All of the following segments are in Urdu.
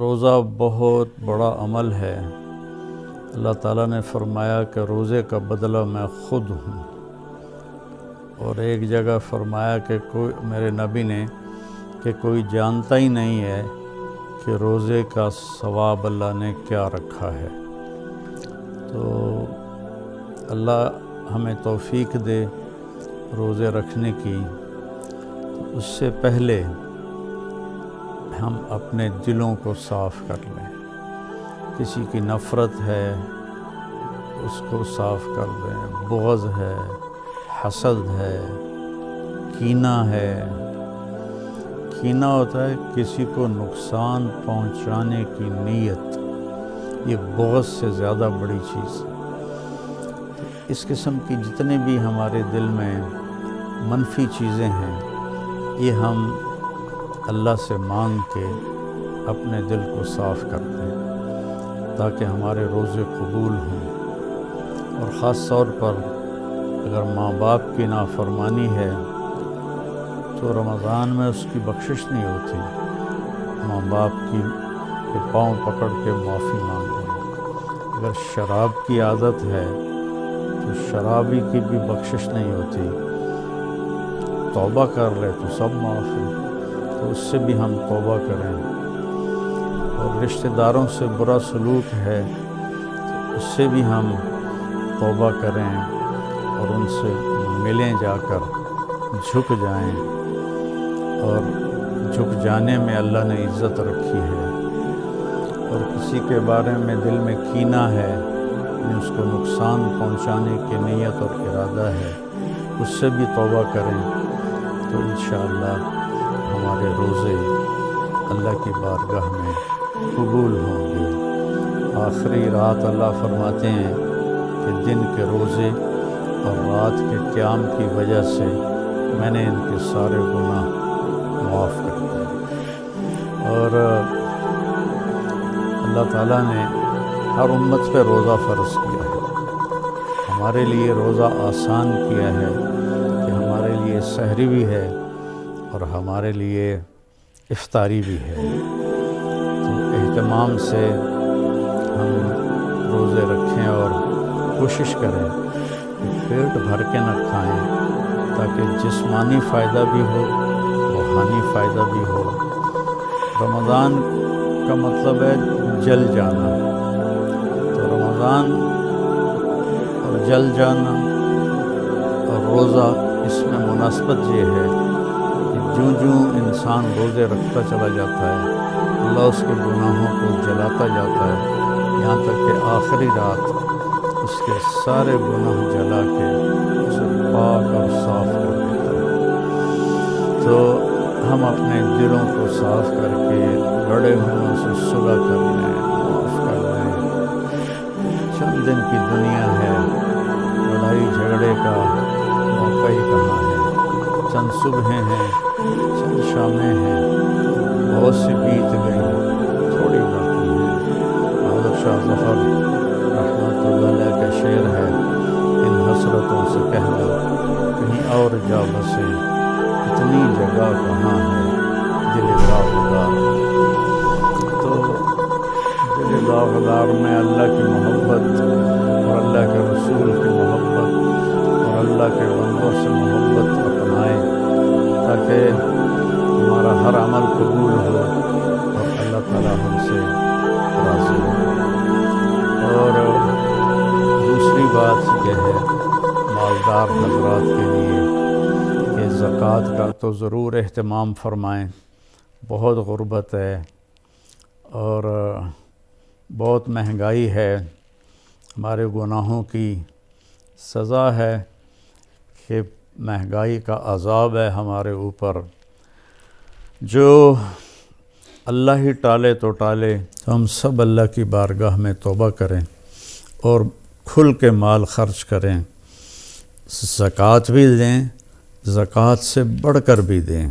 روزہ بہت بڑا عمل ہے۔ اللہ تعالیٰ نے فرمایا کہ روزے کا بدلہ میں خود ہوں، اور ایک جگہ فرمایا کہ میرے نبی نے کہ کوئی جانتا ہی نہیں ہے کہ روزے کا ثواب اللہ نے کیا رکھا ہے۔ تو اللہ ہمیں توفیق دے روزے رکھنے کی۔ اس سے پہلے ہم اپنے دلوں کو صاف کر لیں۔ کسی کی نفرت ہے اس کو صاف کر دیں، بغض ہے، حسد ہے، کینہ ہے۔ کینہ ہوتا ہے کسی کو نقصان پہنچانے کی نیت، یہ بغض سے زیادہ بڑی چیز ہے۔ اس قسم کی جتنے بھی ہمارے دل میں منفی چیزیں ہیں، یہ ہم اللہ سے مانگ کے اپنے دل کو صاف کر دیں تاکہ ہمارے روزے قبول ہوں۔ اور خاص طور پر اگر ماں باپ کی نافرمانی ہے تو رمضان میں اس کی بخشش نہیں ہوتی۔ ماں باپ کی پاؤں پکڑ کے معافی مانگیں۔ اگر شراب کی عادت ہے تو شرابی کی بھی بخشش نہیں ہوتی۔ توبہ کر لے تو سب معاف ہے، تو اس سے بھی ہم توبہ کریں۔ اور رشتہ داروں سے برا سلوک ہے تو اس سے بھی ہم توبہ کریں اور ان سے ملیں، جا کر جھک جائیں۔ اور جھک جانے میں اللہ نے عزت رکھی ہے۔ اور کسی کے بارے میں دل میں کینہ ہے، اس کو نقصان پہنچانے کی نیت اور ارادہ ہے، اس سے بھی توبہ کریں تو انشاءاللہ ہمارے روزے اللہ کی بارگاہ میں قبول ہوں گے۔ آخری رات اللہ فرماتے ہیں کہ دن کے روزے اور رات کے قیام کی وجہ سے میں نے ان کے سارے گناہ معاف کر دیے۔ اور اللہ تعالیٰ نے ہر امت پہ روزہ فرض کیا ہے۔ ہمارے لیے روزہ آسان کیا ہے کہ ہمارے لیے سحری بھی ہے اور ہمارے لیے افطاری بھی ہے۔ تو اہتمام سے ہم روزے رکھیں اور کوشش کریں کہ پیٹ بھر کے نہ کھائیں تاکہ جسمانی فائدہ بھی ہو، روحانی فائدہ بھی ہو۔ رمضان کا مطلب ہے جل جانا، تو رمضان اور جل جانا اور روزہ، اس میں مناسبت یہ ہے کہ جوں انسان روزے رکھتا چلا جاتا ہے اللہ اس کے گناہوں کو جلاتا جاتا ہے، یہاں تک کہ آخری رات اس کے سارے گناہ جلا کے اسے پاک اور صاف کر دیتا ہے۔ تو ہم اپنے دلوں کو صاف کر کے لڑے ہوئوں سے صلح کر لیں، معاف کر لیں۔ چند دن کی دنیا ہے، لڑائی جھگڑے کا موقع ہی کہاں ہے۔ چند صبحیں ہیں، چند شامیں ہیں، بہت سی بیت گئیں، تھوڑی باقی ہیں۔ حضرت شاہ ظفر رحمۃ اللہ علیہ کا شعر ہے، ان حسرتوں سے کہہ دو کہیں اور جا بسے، اتنی جگہ کہاں ہے دل داغدار۔ تو دل داغدار میں اللہ کی محبت اور اللہ کے رسول کی محبت اور اللہ کے بندوں سے محبت اپنائیں تاکہ ہمارا ہر عمل قبول ہو اور اللہ تعالیٰ ہم سے راضی ہو۔ اور دوسری بات یہ ہے مالدار حضرات کے لیے کہ زکوٰۃ کا تو ضرور اہتمام فرمائیں۔ بہت غربت ہے اور بہت مہنگائی ہے، ہمارے گناہوں کی سزا ہے کہ مہنگائی کا عذاب ہے ہمارے اوپر۔ جو اللہ ہی ٹالے تو ٹالے، تو ہم سب اللہ کی بارگاہ میں توبہ کریں اور کھل کے مال خرچ کریں، زکوٰۃ بھی دیں، زکوٰۃ سے بڑھ کر بھی دیں،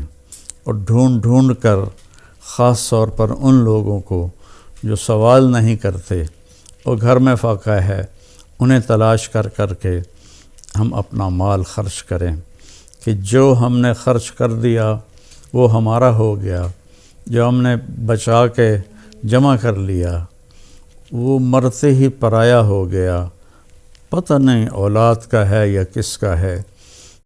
اور ڈھونڈ کر خاص طور پر ان لوگوں کو جو سوال نہیں کرتے اور گھر میں فاقہ ہے، انہیں تلاش کر کے ہم اپنا مال خرچ کریں کہ جو ہم نے خرچ کر دیا وہ ہمارا ہو گیا، جو ہم نے بچا کے جمع کر لیا، وہ مرتے ہی پرایا ہو گیا، پتہ نہیں اولاد کا ہے یا کس کا ہے۔